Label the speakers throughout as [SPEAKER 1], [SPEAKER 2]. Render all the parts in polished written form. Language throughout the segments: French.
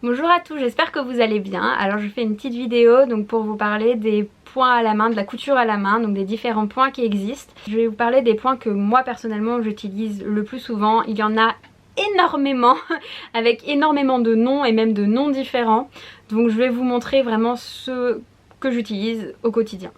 [SPEAKER 1] Bonjour à tous, j'espère que vous allez bien. Alors je fais une petite vidéo donc pour vous parler des points à la main, de la couture à la main, donc des différents points qui existent. Je vais vous parler des points que moi personnellement j'utilise le plus souvent. Il y en a énormément, avec énormément de noms et même de noms différents. Donc je vais vous montrer vraiment ceux que j'utilise au quotidien.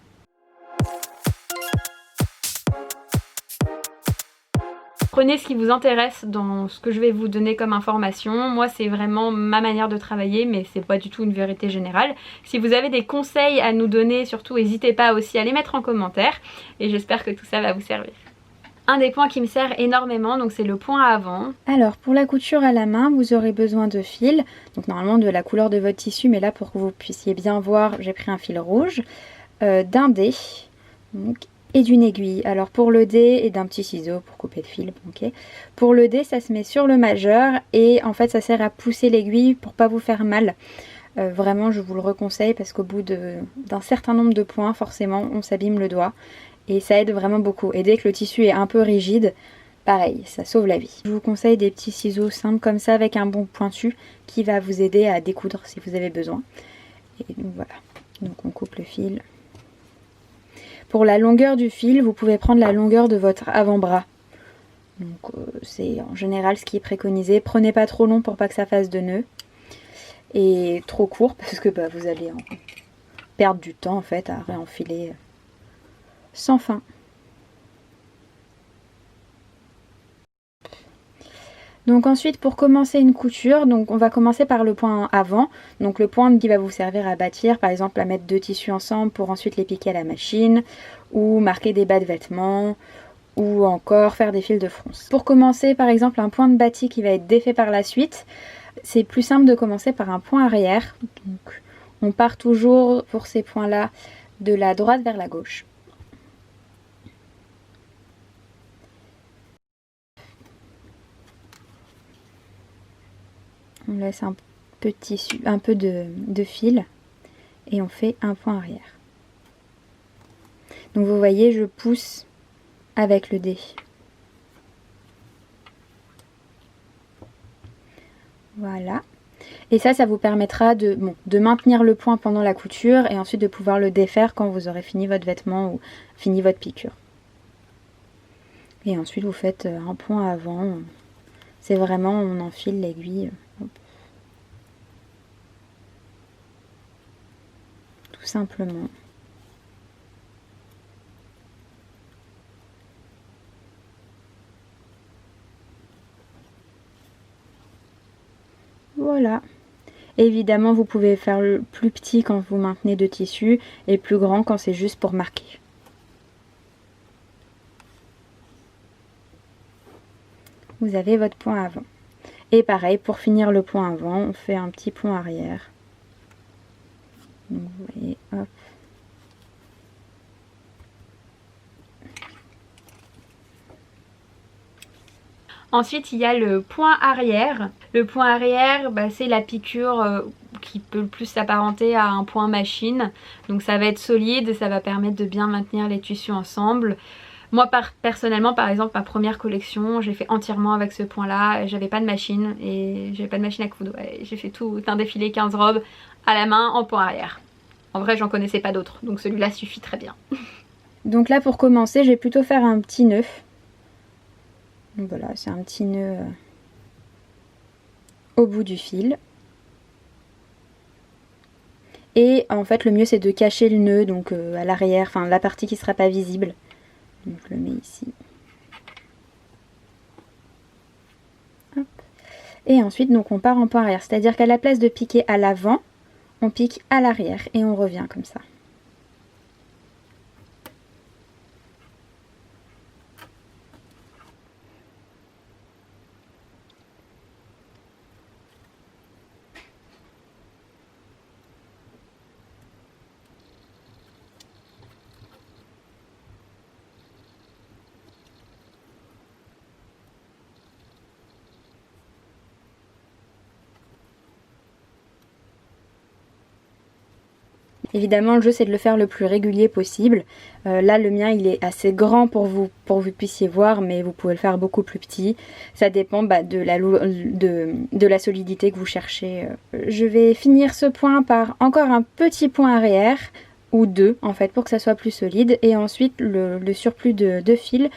[SPEAKER 1] Prenez ce qui vous intéresse dans ce que je vais vous donner comme information. Moi c'est vraiment ma manière de travailler, mais c'est pas du tout une vérité générale. Si vous avez des conseils à nous donner, surtout n'hésitez pas aussi à les mettre en commentaire et j'espère que tout ça va vous servir. Un des points qui me sert énormément, donc c'est le point avant.
[SPEAKER 2] Alors pour la couture à la main, vous aurez besoin de fil, donc normalement de la couleur de votre tissu, mais là pour que vous puissiez bien voir, j'ai pris un fil rouge, d'un dé donc, et d'une aiguille. Alors pour le dé et d'un petit ciseau pour couper le fil, ok. Pour le dé, ça se met sur le majeur et en fait ça sert à pousser l'aiguille pour pas vous faire mal. Vraiment je vous le reconseille parce qu'au bout d'un certain nombre de points, forcément on s'abîme le doigt. Et ça aide vraiment beaucoup. Et dès que le tissu est un peu rigide, pareil, ça sauve la vie. Je vous conseille des petits ciseaux simples comme ça avec un bon pointu qui va vous aider à découdre si vous avez besoin. Et donc voilà, donc on coupe le fil. Pour la longueur du fil, vous pouvez prendre la longueur de votre avant-bras. Donc c'est en général ce qui est préconisé. Prenez pas trop long pour pas que ça fasse de nœuds. Et trop court parce que vous allez perdre du temps en fait à réenfiler sans fin. Donc ensuite pour commencer une couture, donc on va commencer par le point avant, donc le point qui va vous servir à bâtir, par exemple à mettre deux tissus ensemble pour ensuite les piquer à la machine, ou marquer des bas de vêtements, ou encore faire des fils de fronce. Pour commencer par exemple un point de bâti qui va être défait par la suite, c'est plus simple de commencer par un point arrière. Donc on part toujours pour ces points là de la droite vers la gauche. On laisse un peu de fil et on fait un point arrière. Donc vous voyez, je pousse avec le dé. Voilà. Et ça vous permettra de maintenir le point pendant la couture et ensuite de pouvoir le défaire quand vous aurez fini votre vêtement ou fini votre piqûre. Et ensuite vous faites un point avant. C'est vraiment, on enfile l'aiguille. Tout simplement. Voilà. Évidemment, vous pouvez faire le plus petit quand vous maintenez deux tissus et plus grand quand c'est juste pour marquer. Vous avez votre point avant. Et pareil, pour finir le point avant, on fait un petit point arrière. Donc vous voyez, hop.
[SPEAKER 1] Ensuite il y a le point arrière. Le point arrière, c'est la piqûre qui peut le plus s'apparenter à un point machine. Donc ça va être solide, ça va permettre de bien maintenir les tissus ensemble. Moi personnellement par exemple ma première collection j'ai fait entièrement avec ce point là, j'avais pas de machine et j'avais pas de machine à coudre, j'ai fait tout un défilé 15 robes à la main en point arrière. En vrai j'en connaissais pas d'autres donc celui-là suffit très bien.
[SPEAKER 2] Donc là pour commencer je vais plutôt faire un petit nœud. Donc voilà, c'est un petit nœud au bout du fil. Et en fait le mieux c'est de cacher le nœud donc à l'arrière, enfin la partie qui ne sera pas visible. Donc je le mets ici. Hop. Et ensuite donc on part en point arrière, c'est-à-dire qu'à la place de piquer à l'avant, on pique à l'arrière et on revient comme ça. Évidemment le jeu c'est de le faire le plus régulier possible. Là le mien il est assez grand pour que vous puissiez voir, mais vous pouvez le faire beaucoup plus petit. Ça dépend de la solidité que vous cherchez. Je vais finir ce point par encore un petit point arrière, ou deux en fait, pour que ça soit plus solide. Et ensuite le surplus de fil,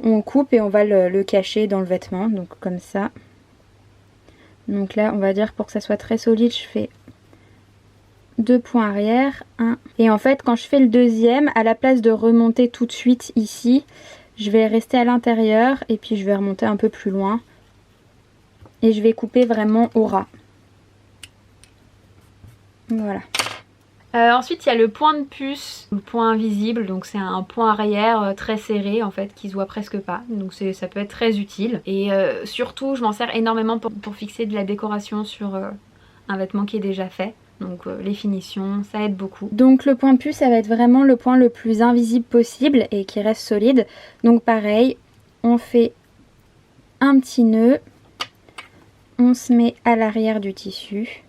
[SPEAKER 2] on coupe et on va le cacher dans le vêtement, donc comme ça. Donc là on va dire pour que ça soit très solide, je fais 2 points arrière, 1. Et en fait quand je fais le deuxième, à la place de remonter tout de suite ici, je vais rester à l'intérieur et puis je vais remonter un peu plus loin. Et je vais couper vraiment au ras. Voilà.
[SPEAKER 1] Ensuite il y a le point de puce, le point invisible, donc c'est un point arrière très serré en fait qui se voit presque pas, donc ça peut être très utile. Et surtout je m'en sers énormément pour fixer de la décoration sur un vêtement qui est déjà fait. Donc les finitions, ça aide beaucoup.
[SPEAKER 2] Donc le point de puce, ça va être vraiment le point le plus invisible possible et qui reste solide. Donc pareil, on fait un petit nœud, on se met à l'arrière du tissu.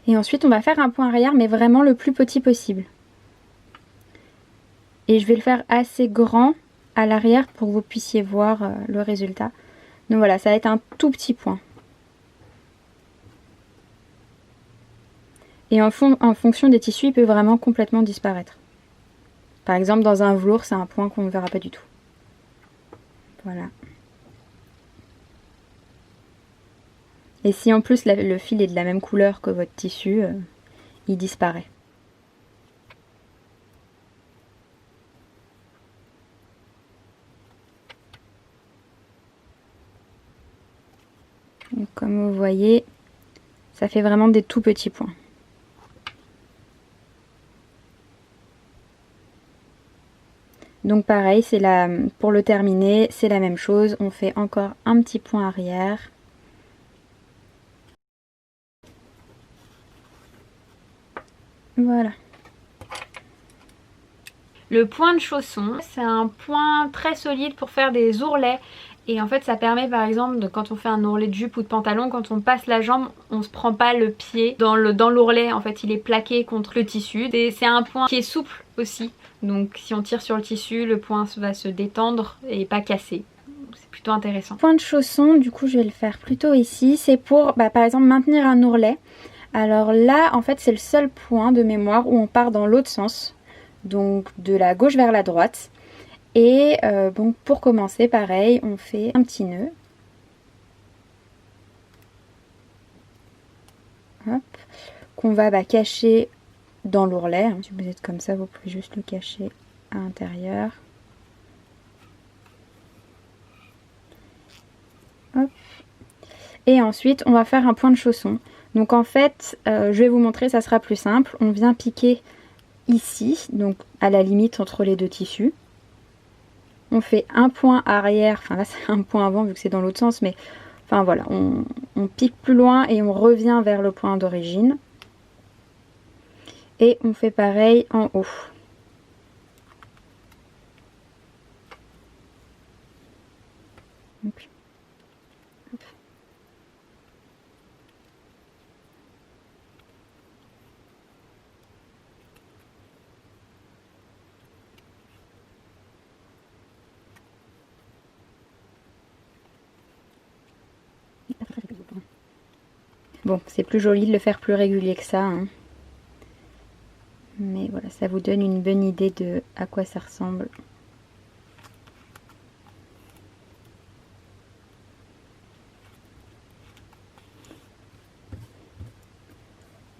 [SPEAKER 2] Et ensuite on va faire un point arrière, mais vraiment le plus petit possible. Et je vais le faire assez grand à l'arrière pour que vous puissiez voir le résultat. Donc voilà, ça va être un tout petit point. Et en fonction des tissus, il peut vraiment complètement disparaître. Par exemple, dans un velours, c'est un point qu'on ne verra pas du tout. Voilà. Et si en plus le fil est de la même couleur que votre tissu, il disparaît. Donc, comme vous voyez, ça fait vraiment des tout petits points. Donc pareil, pour le terminer, c'est la même chose. On fait encore un petit point arrière. Voilà.
[SPEAKER 1] Le point de chausson, c'est un point très solide pour faire des ourlets. Et en fait ça permet par exemple quand on fait un ourlet de jupe ou de pantalon, quand on passe la jambe, on se prend pas le pied dans l'ourlet, en fait il est plaqué contre le tissu. C'est un point qui est souple aussi, donc si on tire sur le tissu, le point va se détendre et pas casser. C'est plutôt intéressant.
[SPEAKER 2] Point de chausson, du coup je vais le faire plutôt ici, c'est pour par exemple maintenir un ourlet. Alors là en fait c'est le seul point de mémoire où on part dans l'autre sens, donc de la gauche vers la droite. Et donc pour commencer pareil, on fait un petit nœud. Hop, qu'on va cacher dans l'ourlet. Si vous êtes comme ça, vous pouvez juste le cacher à l'intérieur. Hop. Et ensuite on va faire un point de chausson. Donc en fait je vais vous montrer, ça sera plus simple. On vient piquer ici, donc à la limite entre les deux tissus. On fait un point arrière, enfin là c'est un point avant vu que c'est dans l'autre sens, mais enfin voilà, on pique plus loin et on revient vers le point d'origine. Et on fait pareil en haut. Donc, hop. Bon, c'est plus joli de le faire plus régulier que ça, hein. Mais voilà, ça vous donne une bonne idée de à quoi ça ressemble.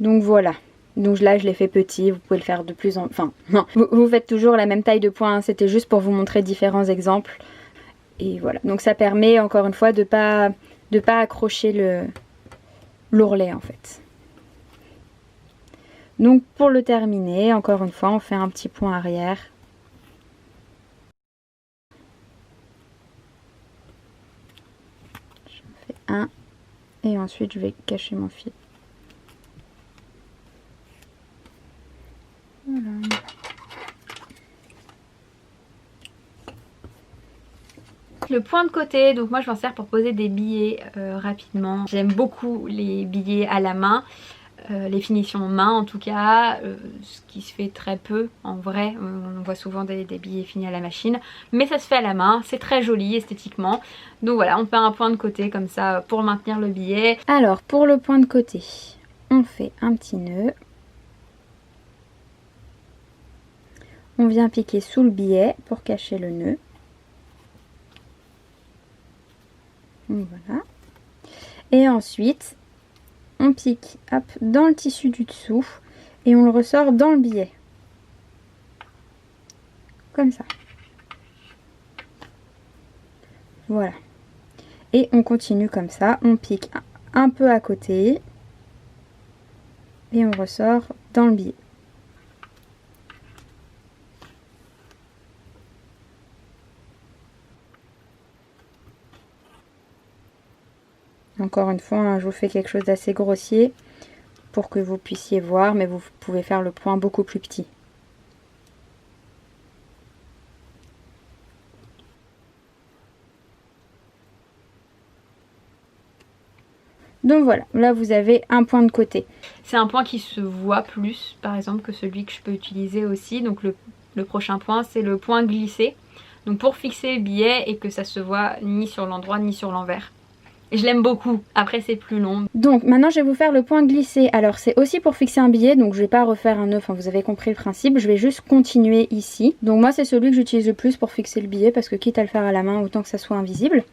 [SPEAKER 2] Donc voilà. Donc là je l'ai fait petit, vous pouvez le faire de plus en... Enfin, non, vous faites toujours la même taille de points, hein. C'était juste pour vous montrer différents exemples. Et voilà, donc ça permet encore une fois de pas accrocher l'ourlet en fait. Donc pour le terminer, encore une fois, on fait un petit point arrière. J'en fais un et ensuite je vais cacher mon fil. Voilà.
[SPEAKER 1] le point de côté, donc moi je m'en sers pour poser des billets rapidement. J'aime beaucoup les billets à la main. Les finitions main en tout cas, ce qui se fait très peu en vrai, on voit souvent des billets finis à la machine, mais ça se fait à la main, c'est très joli esthétiquement. Donc voilà, on fait un point de côté comme ça pour maintenir le billet.
[SPEAKER 2] Alors pour le point de côté, on fait un petit nœud. On vient piquer sous le billet pour cacher le nœud. Voilà. Et ensuite, on pique hop, dans le tissu du dessous et on le ressort dans le billet. Comme ça. Voilà. Et on continue comme ça. On pique un peu à côté et on ressort dans le billet. Encore une fois, hein, je vous fais quelque chose d'assez grossier pour que vous puissiez voir, mais vous pouvez faire le point beaucoup plus petit. Donc voilà, là vous avez un point de côté.
[SPEAKER 1] C'est un point qui se voit plus par exemple que celui que je peux utiliser aussi. Donc le prochain point c'est le point glissé. Donc pour fixer le billet et que ça se voit ni sur l'endroit ni sur l'envers. Et je l'aime beaucoup, après c'est plus long.
[SPEAKER 2] Donc maintenant je vais vous faire le point glissé. Alors c'est aussi pour fixer un billet, donc je vais pas refaire un nœud, enfin vous avez compris le principe. Je vais juste continuer ici. Donc moi c'est celui que j'utilise le plus pour fixer le billet parce que quitte à le faire à la main, autant que ça soit invisible.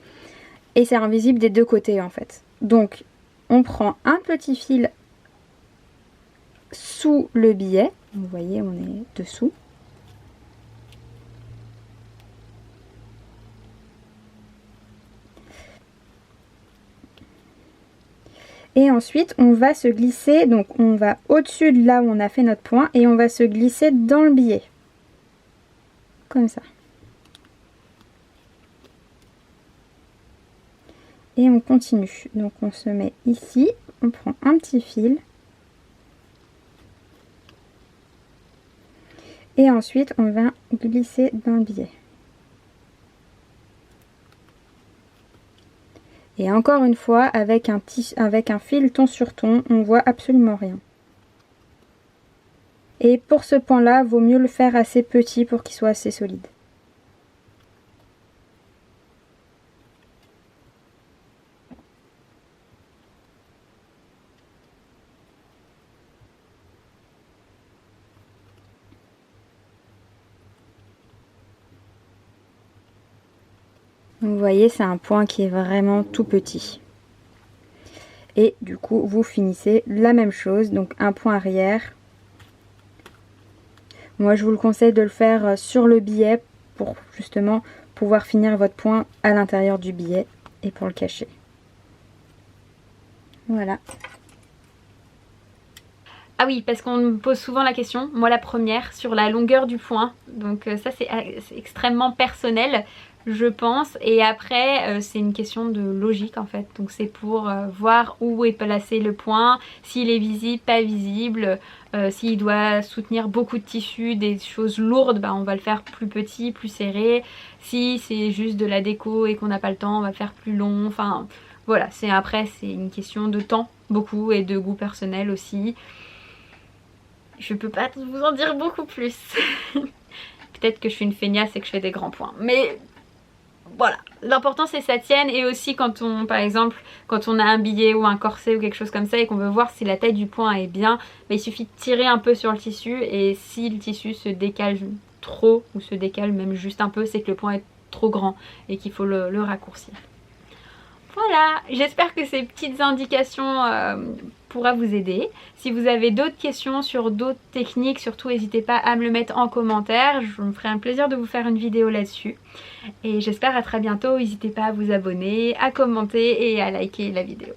[SPEAKER 2] Et c'est invisible des deux côtés en fait. Donc on prend un petit fil sous le billet. Vous voyez, on est dessous. Et ensuite, on va se glisser, donc on va au-dessus de là où on a fait notre point et on va se glisser dans le billet. Comme ça. Et on continue. Donc on se met ici, on prend un petit fil. Et ensuite, on va glisser dans le billet. Et encore une fois, avec un fil ton sur ton, on voit absolument rien. Et pour ce point-là, vaut mieux le faire assez petit pour qu'il soit assez solide. Vous voyez, c'est un point qui est vraiment tout petit. Et du coup, vous finissez la même chose, donc un point arrière. Moi, je vous le conseille de le faire sur le billet pour justement pouvoir finir votre point à l'intérieur du billet et pour le cacher. Voilà.
[SPEAKER 1] Ah oui, parce qu'on me pose souvent la question, moi la première, sur la longueur du point. Donc ça c'est extrêmement personnel, je pense. Et après, c'est une question de logique en fait. Donc c'est pour voir où est placé le point, s'il est visible, pas visible. S'il doit soutenir beaucoup de tissu, des choses lourdes, bah, on va le faire plus petit, plus serré. Si c'est juste de la déco et qu'on n'a pas le temps, on va le faire plus long. Enfin voilà, après c'est une question de temps beaucoup et de goût personnel aussi. Je peux pas vous en dire beaucoup plus. Peut-être que je suis une feignasse et que je fais des grands points. Mais voilà, l'important c'est que ça tienne. Et aussi quand on, par exemple, quand on a un billet ou un corset ou quelque chose comme ça et qu'on veut voir si la taille du point est bien, bah, il suffit de tirer un peu sur le tissu. Et si le tissu se décale trop ou se décale même juste un peu, c'est que le point est trop grand et qu'il faut le raccourcir. Voilà, j'espère que ces petites indications pourra vous aider. Si vous avez d'autres questions sur d'autres techniques, surtout n'hésitez pas à me le mettre en commentaire. Je me ferai un plaisir de vous faire une vidéo là-dessus. Et j'espère à très bientôt. N'hésitez pas à vous abonner, à commenter et à liker la vidéo.